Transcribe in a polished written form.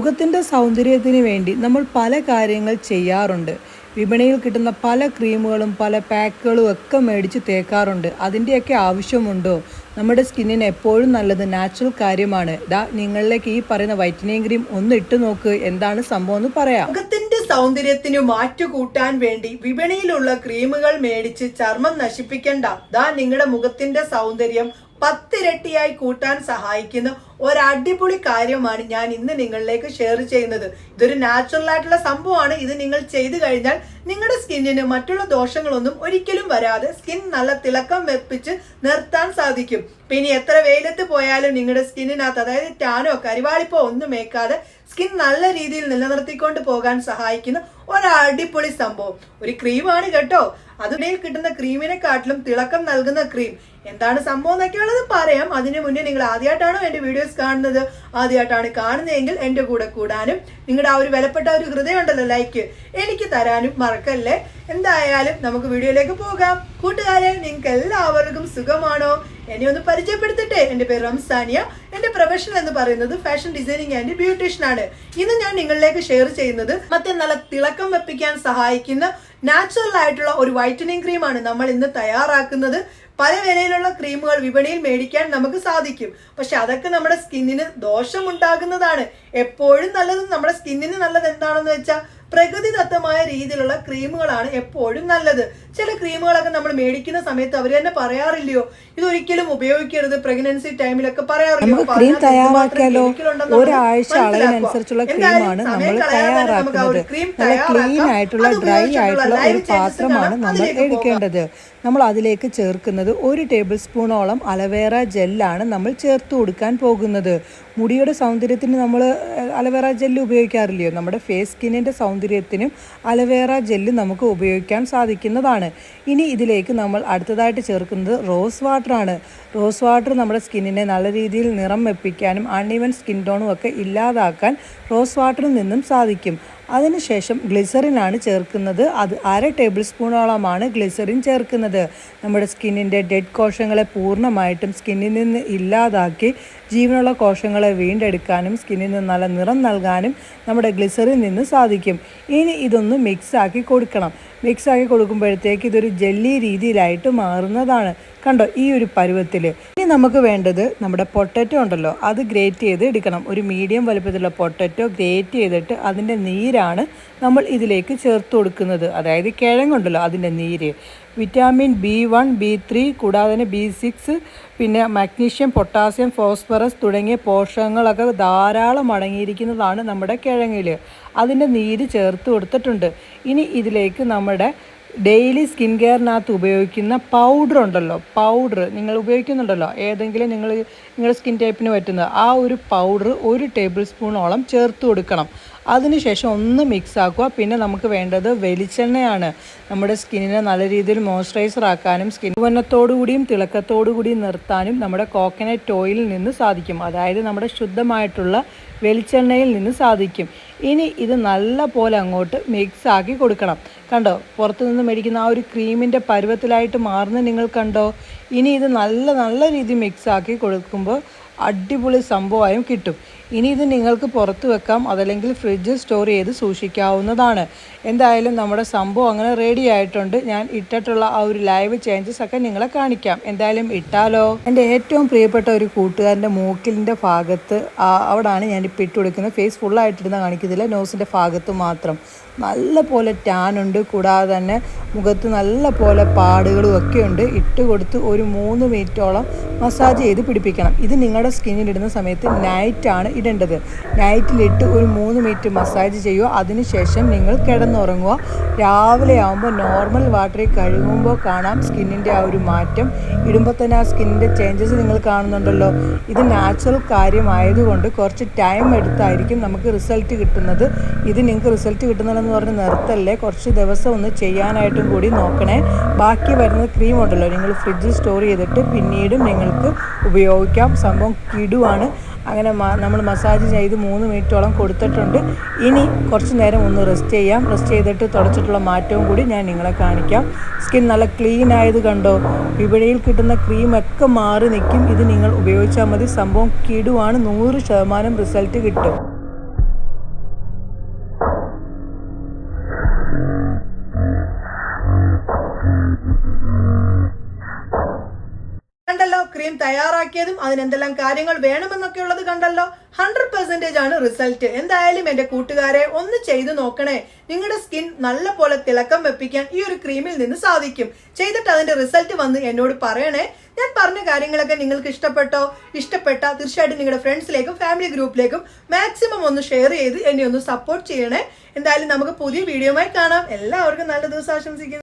മുഖത്തിൻ്റെ സൗന്ദര്യത്തിന് വേണ്ടി നമ്മൾ പല കാര്യങ്ങൾ ചെയ്യാറുണ്ട്. വിപണിയിൽ കിട്ടുന്ന പല ക്രീമുകളും പല പാക്കുകളും ഒക്കെ മേടിച്ച് തേക്കാറുണ്ട്. അതിൻ്റെയൊക്കെ ആവശ്യമുണ്ടോ? നമ്മുടെ സ്കിന്നിന് എപ്പോഴും നല്ലത് നാച്ചുറൽ കാര്യമാണ്. നിങ്ങളിലേക്ക് ഈ പറയുന്ന വൈറ്റനിങ് ക്രീം ഒന്ന് ഇട്ട് നോക്ക്, എന്താണ് സംഭവം എന്ന് പറയാം. മുഖത്തിന്റെ സൗന്ദര്യത്തിന് മാറ്റുകൂട്ടാൻ വേണ്ടി വിപണിയിലുള്ള ക്രീമുകൾ മേടിച്ച് ചർമ്മം നശിപ്പിക്കണ്ട. നിങ്ങളുടെ മുഖത്തിന്റെ സൗന്ദര്യം 10 ഇരട്ടിയായി കൂട്ടാൻ സഹായിക്കുന്ന ഒരടിപൊളി കാര്യമാണ് ഞാൻ ഇന്ന് നിങ്ങളിലേക്ക് ഷെയർ ചെയ്യുന്നത്. ഇതൊരു നാച്ചുറൽ ആയിട്ടുള്ള സംഭവമാണ്. ഇത് നിങ്ങൾ ചെയ്തു കഴിഞ്ഞാൽ നിങ്ങളുടെ സ്കിന്നിന് മറ്റുള്ള ദോഷങ്ങളൊന്നും ഒരിക്കലും വരാതെ സ്കിൻ നല്ല തിളക്കം വെപ്പിച്ച് നിർത്താൻ സാധിക്കും. പിന്നെ എത്ര വെയിലത്ത് പോയാലും നിങ്ങളുടെ സ്കിന്നിനകത്ത്, അതായത് ടാനോ കരിവാളിപ്പോ ഒന്നും ഏക്കാതെ സ്കിൻ നല്ല രീതിയിൽ നിലനിർത്തിക്കൊണ്ട് പോകാൻ സഹായിക്കുന്ന ഒരടിപൊളി സംഭവം. ഒരു ക്രീമാണ് കേട്ടോ. അതിനിടയിൽ കിട്ടുന്ന ക്രീമിനെക്കാട്ടിലും തിളക്കം നൽകുന്ന ക്രീം. എന്താണ് സംഭവം എന്നൊക്കെയുള്ളത് പറയാം. അതിനു മുന്നേ നിങ്ങൾ ആദ്യമായിട്ടാണോ എന്റെ വീഡിയോസ് കാണുന്നത്, ആദ്യമായിട്ടാണ് കാണുന്നതെങ്കിൽ എന്റെ കൂടെ കൂടാനും നിങ്ങളുടെ ആ ഒരു വിലപ്പെട്ട ഒരു ഹൃദയം ഉണ്ടല്ലോ ലൈക്ക് എനിക്ക് തരാനും മറക്കല്ലേ. എന്തായാലും നമുക്ക് വീഡിയോയിലേക്ക് പോകാം. കൂട്ടുകാരെ, നിങ്ങൾക്ക് എല്ലാവർക്കും സുഖമാണോ? എന്നെ ഒന്ന് പരിചയപ്പെടുത്തട്ടെ. എന്റെ പേര് റംസാനിയ. എന്റെ പ്രൊഫഷൻ എന്ന് പറയുന്നത് ഫാഷൻ ഡിസൈനിങ് ആൻഡ് ബ്യൂട്ടീഷ്യൻ ആണ്. ഇന്ന് ഞാൻ നിങ്ങളിലേക്ക് ഷെയർ ചെയ്യുന്നത് നല്ല തിളക്കം വെപ്പിക്കാൻ സഹായിക്കുന്ന നാച്ചുറൽ ആയിട്ടുള്ള ഒരു വൈറ്റനിങ് ക്രീമാണ് നമ്മൾ ഇന്ന് തയ്യാറാക്കുന്നത്. പല വിലയിലുള്ള ക്രീമുകൾ വിപണിയിൽ മേടിക്കാൻ നമുക്ക് സാധിക്കും. പക്ഷെ അതൊക്കെ നമ്മുടെ സ്കിന്നിന് ദോഷമുണ്ടാകുന്നതാണ്. എപ്പോഴും നല്ലത്, നമ്മുടെ സ്കിന്നിന് നല്ലത് എന്താണെന്ന് വെച്ചാൽ പ്രകൃതിദത്തമായ രീതിയിലുള്ള ക്രീമുകളാണ് എപ്പോഴും നല്ലത്. ചില ക്രീമുകളൊക്കെ നമ്മൾ മേടിക്കുന്ന സമയത്ത് അവർ തന്നെ പറയാറില്ലയോ, ഇതൊരിക്കലും ഉപയോഗിക്കരുത്, പ്രഗ്നൻസി ടൈമിലൊക്കെ പറയാറില്ലയോ. ക്രീം തയ്യാറാക്കിയാലോ? ഒരാഴ്ച അളവിനനുസരിച്ചുള്ള ക്രീമാണ് നമ്മൾ തയ്യാറാക്കുന്നത്. നല്ല ക്ലീൻ ആയിട്ടുള്ള ഡ്രൈ ആയിട്ടുള്ള ഒരു പാത്രമാണ് നമ്മൾ എടുക്കേണ്ടത്. നമ്മൾ അതിലേക്ക് ചേർക്കുന്നത് 1 ടേബിൾ സ്പൂണോളം അലവേറ ജെല്ലാണ് നമ്മൾ ചേർത്ത് കൊടുക്കാൻ പോകുന്നത്. മുടിയുടെ സൗന്ദര്യത്തിന് നമ്മൾ അലവേറ ജെല്ല് ഉപയോഗിക്കാറില്ലയോ? നമ്മുടെ ഫേസ് സ്കിന്നിൻ്റെ സൗന്ദര്യത്തിനും അലവേറ ജെല്ല് നമുക്ക് ഉപയോഗിക്കാൻ സാധിക്കുന്നതാണ്. ഇനി ഇതിലേക്ക് നമ്മൾ അടുത്തതായിട്ട് ചേർക്കുന്നത് റോസ് വാട്ടറാണ്. റോസ് വാട്ടർ നമ്മുടെ സ്കിന്നിനെ നല്ല രീതിയിൽ നിറം വെപ്പിക്കാനും അൺഈവൻ സ്കിൻ ടോണും ഒക്കെ ഇല്ലാതാക്കാൻ റോസ് വാട്ടറിൽ നിന്നും സാധിക്കും. അതിനുശേഷം ഗ്ലിസറിനാണ് ചേർക്കുന്നത്. അത് 1/2 ടേബിൾ സ്പൂണോളമാണ് ഗ്ലിസറിൻ ചേർക്കുന്നത്. നമ്മുടെ സ്കിന്നിൻ്റെ ഡെഡ് കോശങ്ങളെ പൂർണ്ണമായിട്ടും സ്കിന്നിൽ നിന്ന് ഇല്ലാതാക്കി ജീവനുള്ള കോശങ്ങളെ വീണ്ടെടുക്കാനും സ്കിന്നിന് നല്ല നിറം നൽകാനും നമ്മുടെ ഗ്ലിസറിൽ നിന്ന് സാധിക്കും. ഇനി ഇതൊന്ന് മിക്സാക്കി കൊടുക്കണം. മിക്സാക്കി കൊടുക്കുമ്പോഴത്തേക്ക് ഇതൊരു ജെല്ലി രീതിയിലായിട്ട് മാറുന്നതാണ്. കണ്ടോ, ഈ ഒരു പരുവത്തിൽ. ഇനി നമുക്ക് വേണ്ടത് നമ്മുടെ പൊട്ടറ്റോ ഉണ്ടല്ലോ, അത് ഗ്രേറ്റ് ചെയ്ത് എടുക്കണം. ഒരു മീഡിയം വലുപ്പത്തിലുള്ള പൊട്ടറ്റോ ഗ്രേറ്റ് ചെയ്തിട്ട് അതിൻ്റെ നീരാണ് നമ്മൾ ഇതിലേക്ക് ചേർത്ത് കൊടുക്കുന്നത്. അതായത് കിഴങ്ങുണ്ടല്ലോ, അതിൻ്റെ നീര്. വിറ്റാമിൻ B1, B3 കൂടാതെ B6, പിന്നെ മഗ്നീഷ്യം, പൊട്ടാസ്യം, ഫോസ്ഫറസ് തുടങ്ങിയ പോഷകങ്ങളൊക്കെ ധാരാളം അടങ്ങിയിരിക്കുന്നതാണ് നമ്മുടെ കിഴങ്ങിൽ. അതിൻ്റെ നീര് ചേർത്ത് കൊടുത്തിട്ടുണ്ട്. ഇനി ഇതിലേക്ക് നമ്മുടെ ഡെയിലി സ്കിൻ കെയറിനകത്ത് ഉപയോഗിക്കുന്ന പൗഡർ ഉണ്ടല്ലോ, പൗഡർ നിങ്ങൾ ഉപയോഗിക്കുന്നുണ്ടല്ലോ, ഏതെങ്കിലും നിങ്ങളുടെ സ്കിൻ ടൈപ്പിന് പറ്റുന്ന ആ ഒരു പൗഡർ 1 ടേബിൾ സ്പൂണോളം ചേർത്ത് കൊടുക്കണം. അതിനുശേഷം ഒന്ന് മിക്സ് ആക്കുക. പിന്നെ നമുക്ക് വേണ്ടത് വെളിച്ചെണ്ണയാണ്. നമ്മുടെ സ്കിന്നിനെ നല്ല രീതിയിൽ മോയ്സ്ചറൈസർ ആക്കാനും സ്കിൻ വന്നത്തോടുകൂടിയും തിളക്കത്തോടുകൂടിയും നിർത്താനും നമ്മുടെ കോക്കനട്ട് ഓയിലിൽ നിന്ന് സാധിക്കും. അതായത് നമ്മുടെ ശുദ്ധമായിട്ടുള്ള വെളിച്ചെണ്ണയിൽ നിന്ന് സാധിക്കും. ഇനി ഇത് നല്ല പോലെ അങ്ങോട്ട് മിക്സ് ആക്കി കൊടുക്കണം. കണ്ടോ, പുറത്തു നിന്ന് മേടിക്കുന്ന ആ ഒരു ക്രീമിൻ്റെ പരുവത്തിലായിട്ട് മാറുന്നത് നിങ്ങൾ കണ്ടോ? ഇനി ഇത് നല്ല രീതിയിൽ മിക്സ് ആക്കി കൊടുക്കുമ്പോൾ അടിപൊളി സംഭവമായും കിട്ടും. ഇനി ഇത് നിങ്ങൾക്ക് പുറത്ത് വെക്കാം, അതല്ലെങ്കിൽ ഫ്രിഡ്ജിൽ സ്റ്റോർ ചെയ്ത് സൂക്ഷിക്കാവുന്നതാണ്. എന്തായാലും നമ്മുടെ സംഭവം അങ്ങനെ റെഡി ആയിട്ടുണ്ട്. ഞാൻ ഇട്ടിട്ടുള്ള ആ ഒരു ലൈവ് ചേഞ്ചസ് ഒക്കെ നിങ്ങളെ കാണിക്കാം. എന്തായാലും ഇട്ടാലോ? എൻ്റെ ഏറ്റവും പ്രിയപ്പെട്ട ഒരു കൂട്ടുകാരൻ്റെ മൂക്കിലിൻ്റെ ഭാഗത്ത് അവിടാണ് ഞാനിപ്പോൾ ഇട്ട് കൊടുക്കുന്നത്. ഫേസ് ഫുള്ളായിട്ടിരുന്ന് കാണിക്കുന്നില്ല, നോസിൻ്റെ ഭാഗത്ത് മാത്രം. നല്ല പോലെ ടാനുണ്ട്. കൂടാതെ തന്നെ മുഖത്ത് നല്ല പോലെ പാടുകളും ഒക്കെ ഉണ്ട്. ഇട്ട് കൊടുത്ത് ഒരു 3 മിനിറ്റോളം മസാജ് ചെയ്ത് പിടിപ്പിക്കണം. ഇത് നിങ്ങളുടെ സ്കിന്നിലിടുന്ന സമയത്ത് നൈറ്റാണ് ഇടേണ്ടത്. നൈറ്റിലിട്ട് ഒരു 3 മിനിറ്റ് മസാജ് ചെയ്യുക. അതിനുശേഷം നിങ്ങൾ കിടന്നുറങ്ങുക. രാവിലെ ആകുമ്പോൾ നോർമൽ വാട്ടറിൽ കഴുകുമ്പോൾ കാണാം സ്കിന്നിൻ്റെ ആ ഒരു മാറ്റം. ഇടുമ്പോൾ തന്നെ ആ സ്കിന്നിൻ്റെ ചേഞ്ചസ് നിങ്ങൾ കാണുന്നുണ്ടല്ലോ. ഇത് നാച്ചുറൽ കാര്യമായതുകൊണ്ട് കുറച്ച് ടൈം എടുത്തായിരിക്കും നമുക്ക് റിസൾട്ട് കിട്ടുന്നത്. ഇത് നിങ്ങൾക്ക് റിസൾട്ട് കിട്ടുന്നതെന്ന് പറഞ്ഞ് നിർത്തല്ലേ, കുറച്ച് ദിവസം ഒന്ന് ചെയ്യാനായിട്ടും കൂടി നോക്കണേ. ബാക്കി വരുന്ന ക്രീം ഉണ്ടല്ലോ, നിങ്ങൾ ഫ്രിഡ്ജിൽ സ്റ്റോർ ചെയ്തിട്ട് പിന്നീടും നിങ്ങൾക്ക് ഉപയോഗിക്കാം. സംഭവം കിടുവാണ്. അങ്ങനെ നമ്മൾ മസാജ് ചെയ്ത് 3 മിനിറ്റോളം കൊടുത്തിട്ടുണ്ട്. ഇനി കുറച്ച് നേരം ഒന്ന് റെസ്റ്റ് ചെയ്യാം. റെസ്റ്റ് ചെയ്തിട്ട് തുടച്ചിട്ടുള്ള മാറ്റവും കൂടി ഞാൻ നിങ്ങളെ കാണിക്കാം. സ്കിൻ നല്ല ക്ലീൻ ആയത് കണ്ടോ? വിപണിയിൽ കിട്ടുന്ന ക്രീമൊക്കെ മാറി നിൽക്കും. ഇത് നിങ്ങൾ ഉപയോഗിച്ചാൽ മതി. സംഭവം കിടുവാണ്. 100% റിസൾട്ട് കിട്ടും. ക്രീം തയ്യാറാക്കിയതും അതിനെന്തെല്ലാം കാര്യങ്ങൾ വേണമെന്നൊക്കെ ഉള്ളത് കണ്ടല്ലോ. 100% ആണ് റിസൾട്ട്. എന്തായാലും എന്റെ കൂട്ടുകാരെ ഒന്ന് ചെയ്തു നോക്കണേ. നിങ്ങളുടെ സ്കിൻ നല്ല പോലെ തിളക്കം വെപ്പിക്കാൻ ഈ ഒരു ക്രീമിൽ നിന്ന് സാധിക്കും. ചെയ്തിട്ട് അതിന്റെ റിസൾട്ട് വന്ന് എന്നോട് പറയണേ. ഞാൻ പറഞ്ഞ കാര്യങ്ങളൊക്കെ നിങ്ങൾക്ക് ഇഷ്ടപ്പെട്ടാൽ തീർച്ചയായിട്ടും നിങ്ങളുടെ ഫ്രണ്ട്സിലേക്കും ഫാമിലി ഗ്രൂപ്പിലേക്കും മാക്സിമം ഒന്ന് ഷെയർ ചെയ്ത് എന്നെ ഒന്ന് സപ്പോർട്ട് ചെയ്യണേ. എന്തായാലും നമുക്ക് പുതിയ വീഡിയോയുമായി കാണാം. എല്ലാവർക്കും നല്ല ദിവസം ആശംസിക്കുന്നു.